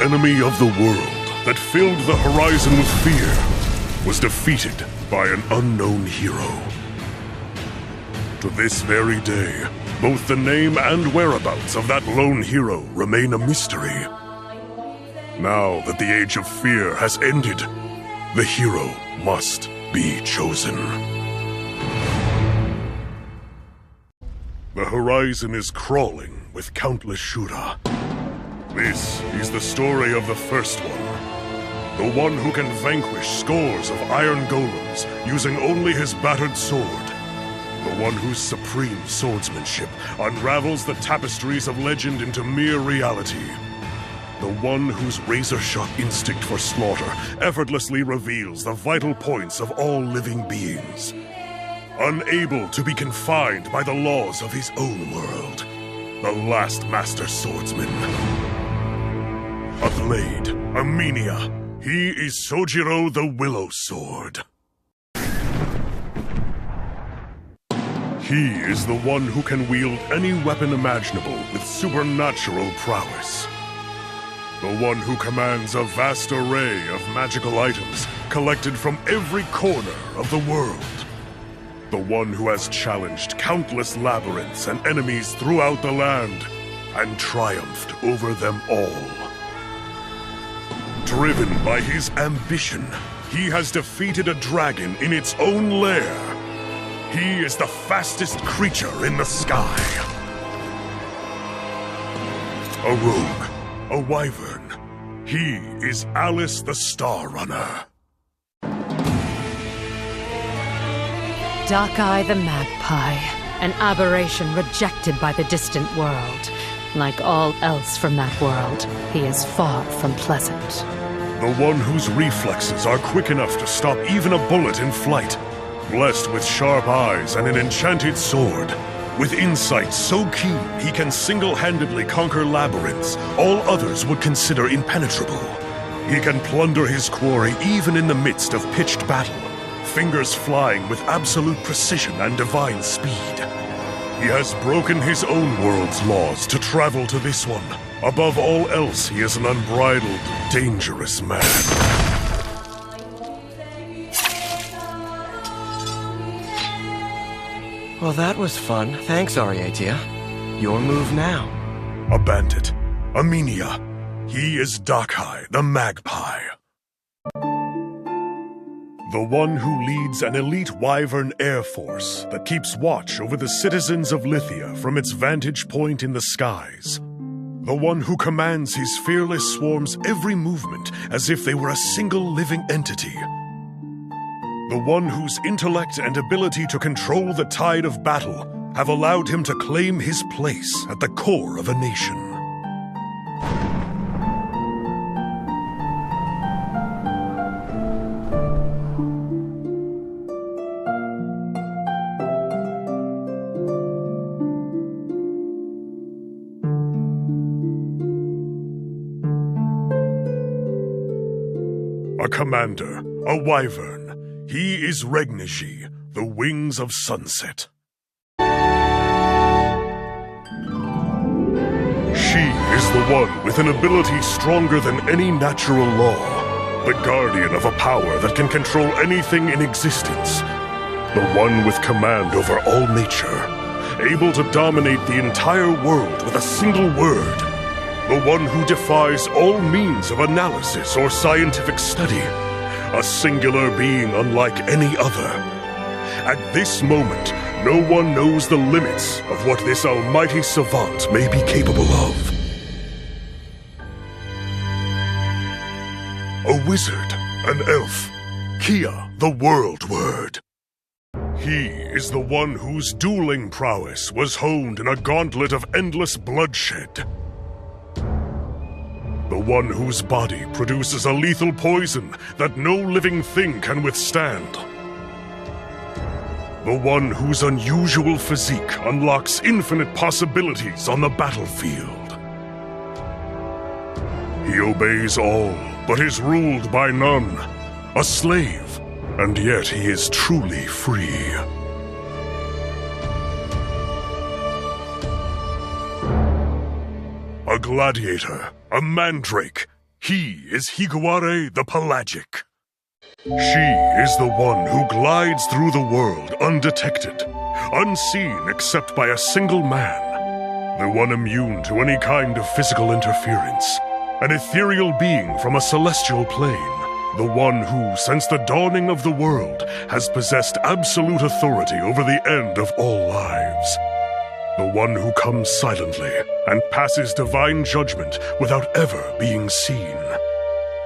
enemy of the world that filled the horizon with fear was defeated by an unknown hero. To this very day, both the name and whereabouts of that lone hero remain a mystery. Now that the Age of Fear has ended, the hero must be chosen. The horizon is crawling with countless Shura. This is the story of the first one. The one who can vanquish scores of iron golems using only his battered sword. The one whose supreme swordsmanship unravels the tapestries of legend into mere reality. The one whose razor-sharp instinct for slaughter effortlessly reveals the vital points of all living beings. Unable to be confined by the laws of his own world. The last master swordsman. A blade, a Menia. He is Soujiro the Willow-Sword. He is the one who can wield any weapon imaginable with supernatural prowess. The one who commands a vast array of magical items collected from every corner of the world. The one who has challenged countless labyrinths and enemies throughout the land and triumphed over them all. Driven by his ambition, he has defeated a dragon in its own lair. He is the fastest creature in the sky. A rogue, a wyvern. He is Alus the Star Runner. Dakai the Magpie, an aberration rejected by the distant world. Like all else from that world, he is far from pleasant. The one whose reflexes are quick enough to stop even a bullet in flight. Blessed with sharp eyes and an enchanted sword. With insight so keen he can single-handedly conquer labyrinths all others would consider impenetrable. He can plunder his quarry even in the midst of pitched battle. Fingers flying with absolute precision and divine speed. He has broken his own world's laws to travel to this one. Above all else, he is an unbridled, dangerous man. Well, that was fun. Thanks, Ariatia. Your move now. A bandit. A Menia. He is Dakai the Magpie. The one who leads an elite wyvern air force that keeps watch over the citizens of Lithia from its vantage point in the skies. The one who commands his fearless swarm's every movement as if they were a single living entity. The one whose intellect and ability to control the tide of battle have allowed him to claim his place at the core of a nation. A commander, a wyvern. He is Regnejee, the Wings of Sunset. She is the one with an ability stronger than any natural law. The guardian of a power that can control anything in existence. The one with command over all nature. Able to dominate the entire world with a single word. The one who defies all means of analysis or scientific study. A singular being unlike any other. At this moment, no one knows the limits of what this almighty savant may be capable of. A wizard, an elf, Kia, the World Word. He is the one whose dueling prowess was honed in a gauntlet of endless bloodshed. The one whose body produces a lethal poison that no living thing can withstand. The one whose unusual physique unlocks infinite possibilities on the battlefield. He obeys all, but is ruled by none. A slave, and yet he is truly free. A gladiator, a mandrake. He is Higuare the Pelagic. She is the one who glides through the world undetected, unseen except by a single man, the one immune to any kind of physical interference, an ethereal being from a celestial plane, the one who, since the dawning of the world, has possessed absolute authority over the end of all lives. The one who comes silently and passes divine judgment without ever being seen.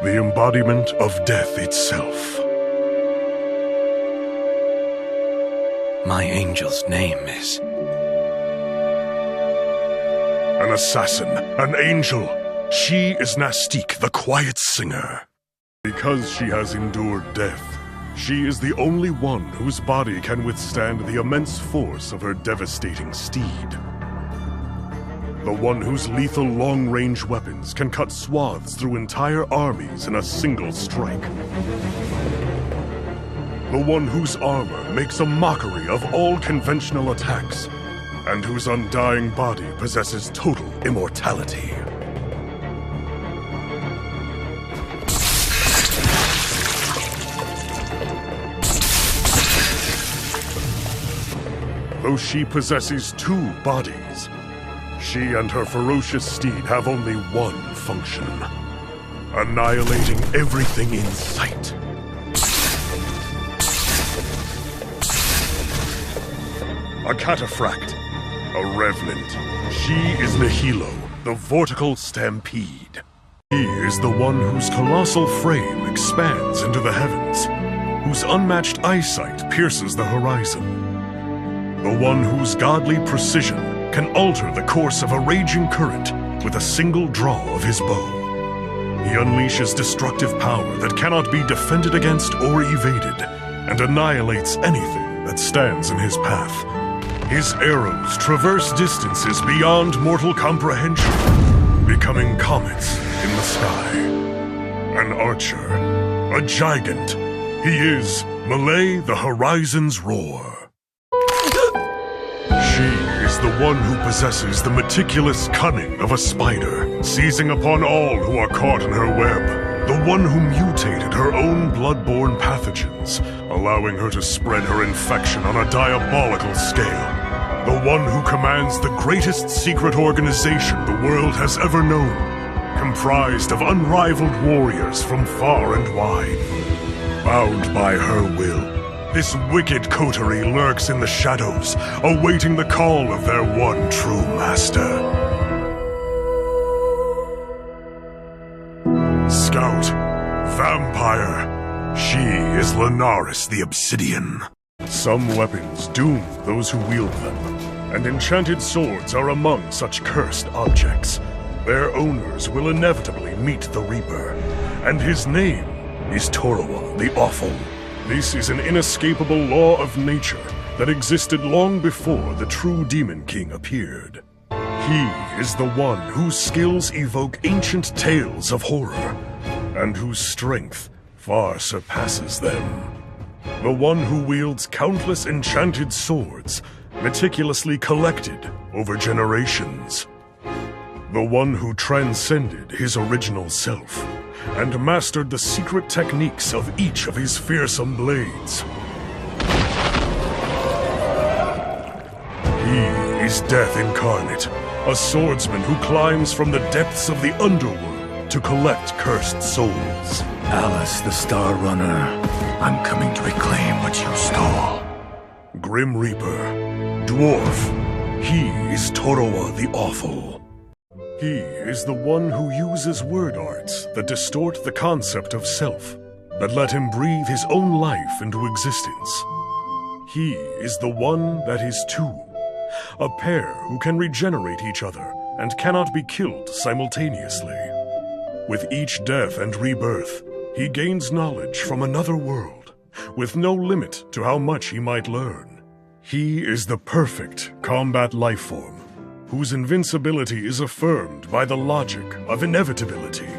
The embodiment of death itself. My angel's name is... An assassin, an angel. She is Nastique, the quiet singer. Because she has endured death, she is the only one whose body can withstand the immense force of her devastating steed. The one whose lethal long-range weapons can cut swaths through entire armies in a single strike. The one whose armor makes a mockery of all conventional attacks, and whose undying body possesses total immortality. Though she possesses two bodies, she and her ferocious steed have only one function: annihilating everything in sight. A cataphract, a revenant. She is Nihilo, the Vortical Stampede. He is the one whose colossal frame expands into the heavens, whose unmatched eyesight pierces the horizon. The one whose godly precision can alter the course of a raging current with a single draw of his bow. He unleashes destructive power that cannot be defended against or evaded, and annihilates anything that stands in his path. His arrows traverse distances beyond mortal comprehension, becoming comets in the sky. An archer, a gigant, he is Mele the Horizon's Roar. She is the one who possesses the meticulous cunning of a spider, seizing upon all who are caught in her web. The one who mutated her own blood-borne pathogens, allowing her to spread her infection on a diabolical scale. The one who commands the greatest secret organization the world has ever known, comprised of unrivaled warriors from far and wide. Bound by her will, this wicked coterie lurks in the shadows, awaiting the call of their one true master. Scout, vampire, she is Linaris the Obsidian. Some weapons doom those who wield them, and enchanted swords are among such cursed objects. Their owners will inevitably meet the Reaper, and his name is Toroa the Awful. This is an inescapable law of nature that existed long before the true Demon King appeared. He is the one whose skills evoke ancient tales of horror, and whose strength far surpasses them. The one who wields countless enchanted swords, meticulously collected over generations. The one who transcended his original self, and mastered the secret techniques of each of his fearsome blades. He is Death Incarnate, a swordsman who climbs from the depths of the underworld to collect cursed souls. Alus, the Star Runner, I'm coming to reclaim what you stole. Grim Reaper, Dwarf, he is Toroa the Awful. He is the one who uses word arts that distort the concept of self, that let him breathe his own life into existence. He is the one that is two, a pair who can regenerate each other and cannot be killed simultaneously. With each death and rebirth, he gains knowledge from another world, with no limit to how much he might learn. He is the perfect combat lifeform, whose invincibility is affirmed by the logic of inevitability.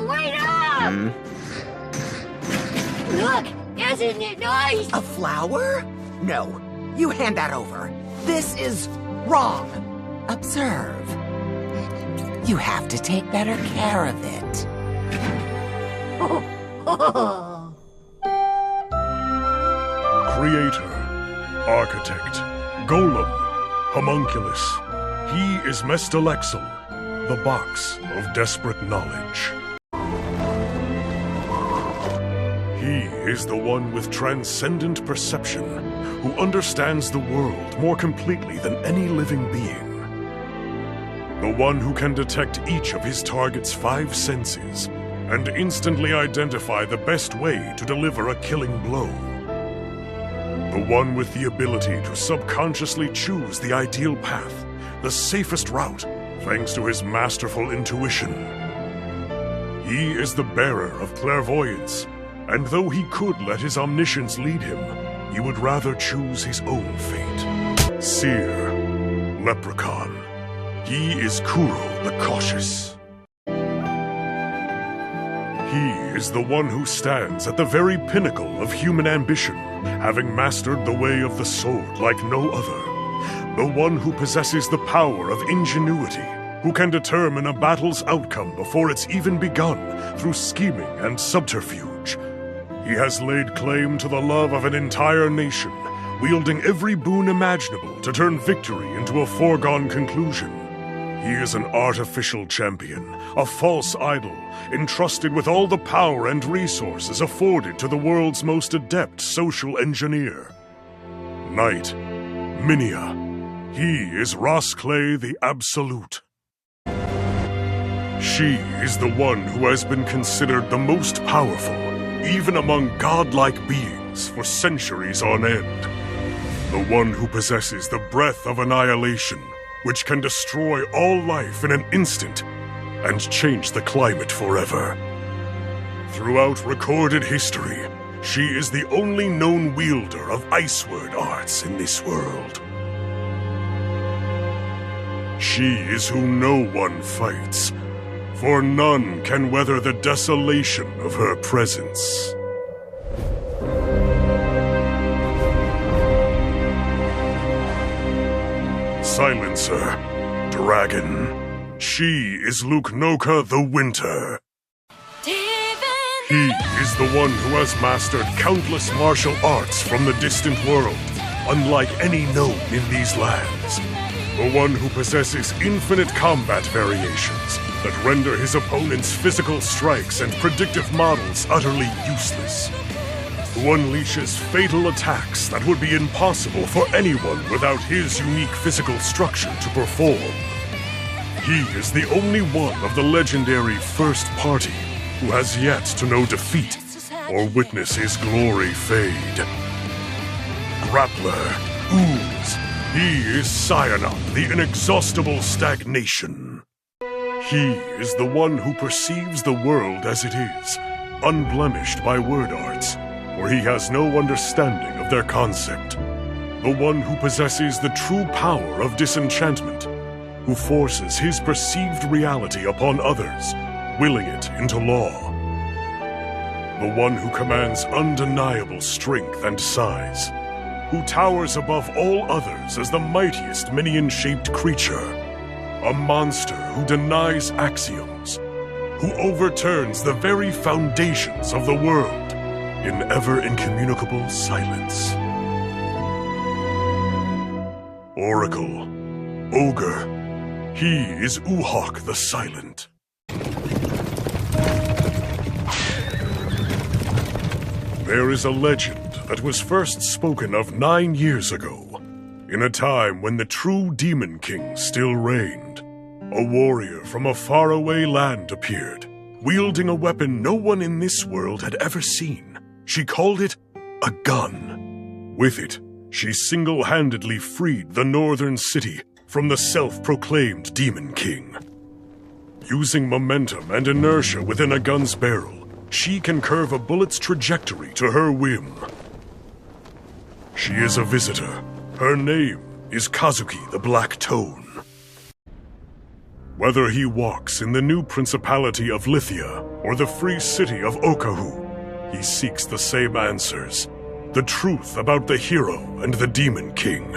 Wait up! Look! Isn't it nice? A flower? No. You hand that over. This is wrong. Observe. You have to take better care of it. Creator, Architect, Golem, Homunculus. He is Mestelexil, the box of desperate knowledge. He is the one with transcendent perception, who understands the world more completely than any living being. The one who can detect each of his target's 5 senses, and instantly identify the best way to deliver a killing blow. The one with the ability to subconsciously choose the ideal path, the safest route, thanks to his masterful intuition. He is the bearer of clairvoyance, and though he could let his omniscience lead him, he would rather choose his own fate. Seer, Leprechaun. He is Kuuro the Cautious. He is the one who stands at the very pinnacle of human ambition, having mastered the way of the sword like no other. The one who possesses the power of ingenuity, who can determine a battle's outcome before it's even begun through scheming and subterfuge. He has laid claim to the love of an entire nation, wielding every boon imaginable to turn victory into a foregone conclusion. He is an artificial champion, a false idol, entrusted with all the power and resources afforded to the world's most adept social engineer. Knight, Minia. He is Rosclay the Absolute. She is the one who has been considered the most powerful, even among godlike beings, for centuries on end. The one who possesses the breath of annihilation, which can destroy all life in an instant and change the climate forever. Throughout recorded history, she is the only known wielder of ice word arts in this world. She is who no one fights, for none can weather the desolation of her presence. Silencer, Dragon. She is Lucnoca the Winter. He is the one who has mastered countless martial arts from the distant world, unlike any known in these lands. The one who possesses infinite combat variations that render his opponent's physical strikes and predictive models utterly useless. Who unleashes fatal attacks that would be impossible for anyone without his unique physical structure to perform. He is the only one of the legendary First Party who has yet to know defeat or witness his glory fade. Grappler, Ooze. He is Psianop, the Inexhaustible Stagnation. He is the one who perceives the world as it is, unblemished by word arts, for he has no understanding of their concept. The one who possesses the true power of disenchantment, who forces his perceived reality upon others, willing it into law. The one who commands undeniable strength and size, who towers above all others as the mightiest minion-shaped creature, a monster who denies axioms, who overturns the very foundations of the world in ever-incommunicable silence. Oracle, Ogre, he is Uhak the Silent. There is a legend that was first spoken of 9 years ago, in a time when the true Demon King still reigned. A warrior from a faraway land appeared, wielding a weapon no one in this world had ever seen. She called it a gun. With it, she single-handedly freed the northern city from the self-proclaimed Demon King. Using momentum and inertia within a gun's barrel, she can curve a bullet's trajectory to her whim. She is a visitor. Her name is Kazuki the Black Tone. Whether he walks in the new principality of Lithia or the free city of Okahu, he seeks the same answers. The truth about the hero and the Demon King.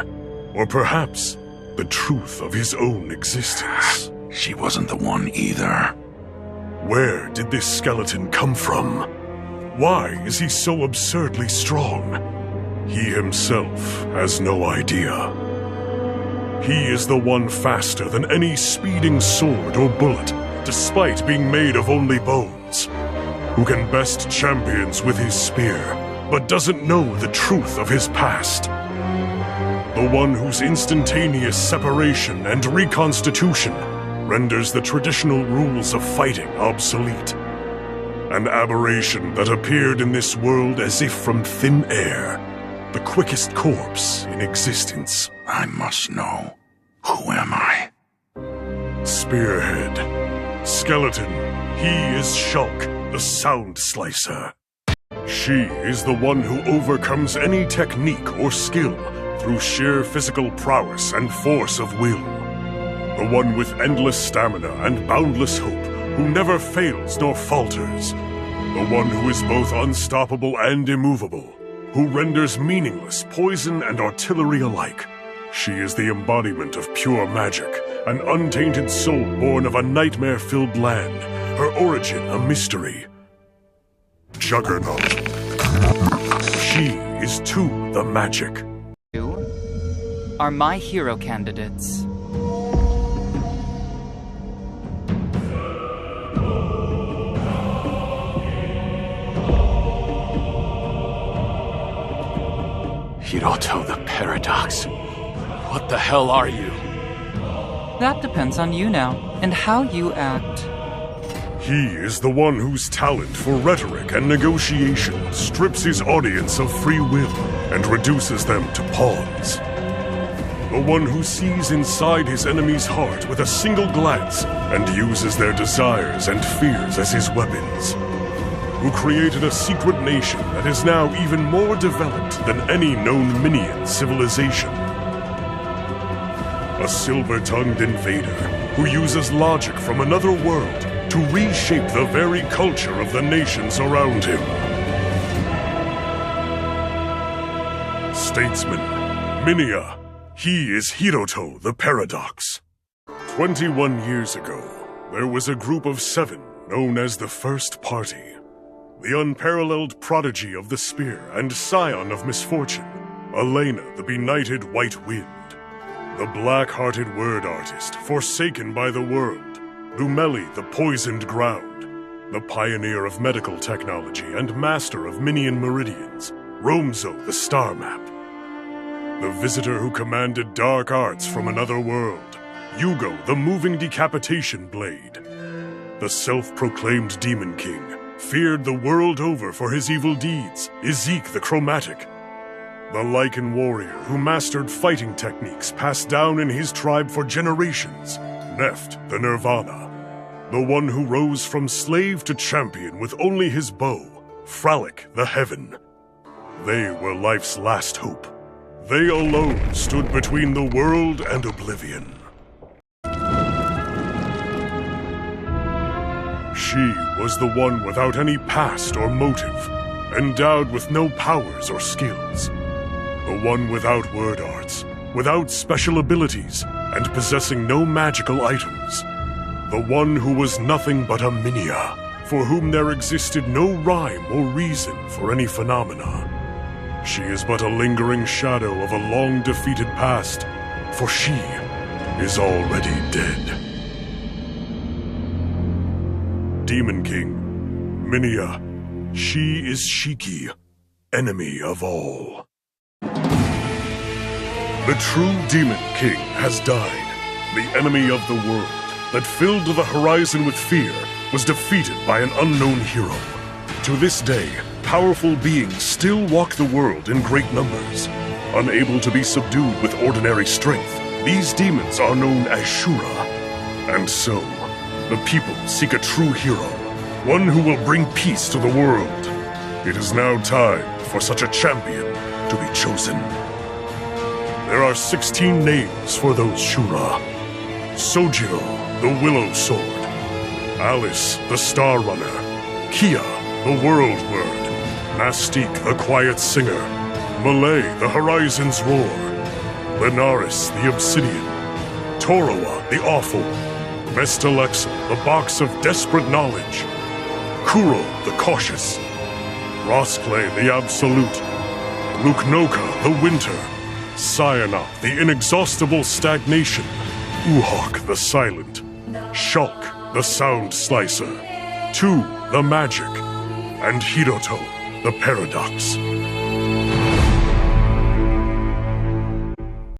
Or perhaps the truth of his own existence. She wasn't the one either. Where did this skeleton come from? Why is he so absurdly strong? He himself has no idea. He is the one faster than any speeding sword or bullet, despite being made of only bones, who can best champions with his spear, but doesn't know the truth of his past. The one whose instantaneous separation and reconstitution renders the traditional rules of fighting obsolete. An aberration that appeared in this world as if from thin air, the quickest corpse in existence. I must know. Who am I? Spearhead. Skeleton. He is Shalk, the Sound Slicer. She is the one who overcomes any technique or skill through sheer physical prowess and force of will. The one with endless stamina and boundless hope, who never fails nor falters. The one who is both unstoppable and immovable, who renders meaningless poison and artillery alike. She is the embodiment of pure magic, an untainted soul born of a nightmare-filled land, her origin a mystery. Juggernaut. She is too the magic. You are my hero candidates. Hiroto the Paradox. What the hell are you? That depends on you now, and how you act. He is the one whose talent for rhetoric and negotiation strips his audience of free will and reduces them to pawns. The one who sees inside his enemy's heart with a single glance and uses their desires and fears as his weapons. Who created a secret nation that is now even more developed than any known Minion civilization. A silver-tongued invader who uses logic from another world to reshape the very culture of the nations around him. Statesman, Minia, he is Hiroto the Paradox. 21 years ago, there was a group of 7 known as the First Party. The unparalleled prodigy of the spear and scion of misfortune, Elena the benighted White Wind. The black-hearted word artist, forsaken by the world, Mele the poisoned ground. The pioneer of medical technology and master of Minion meridians, Romzo the star map. The visitor who commanded dark arts from another world, Yugo the moving decapitation blade. The self-proclaimed Demon King, feared the world over for his evil deeds, Izeke the Chromatic. The Lycan warrior who mastered fighting techniques passed down in his tribe for generations, Neft the Nirvana. The one who rose from slave to champion with only his bow, Fralic the Heaven. They were life's last hope. They alone stood between the world and oblivion. She was the one without any past or motive, endowed with no powers or skills. The one without word arts, without special abilities, and possessing no magical items. The one who was nothing but a Minia, for whom there existed no rhyme or reason for any phenomena. She is but a lingering shadow of a long-defeated past, for she is already dead. Demon King, Minia, she is Shiki, enemy of all. The true Demon King has died. The enemy of the world that filled the horizon with fear was defeated by an unknown hero. To this day, powerful beings still walk the world in great numbers. Unable to be subdued with ordinary strength, these demons are known as Shura. And so, the people seek a true hero, one who will bring peace to the world. It is now time for such a champion to be chosen. There are 16 names for those Shura. Soujiro the Willow-Sword, Alus the Star Runner, Kia the World Word, Nastique the Quiet Singer, Mele the Horizon's Roar, Linaris the Obsidian, Toroa the Awful, Mestelexil, the Box of Desperate Knowledge, Kuuro the Cautious, Rosclay the Absolute, Lucnoca the Winter, Psianop the Inexhaustible Stagnation, Uhak the Silent, Shalk the Sound Slicer, Tu the Magic, and Hiroto the Paradox.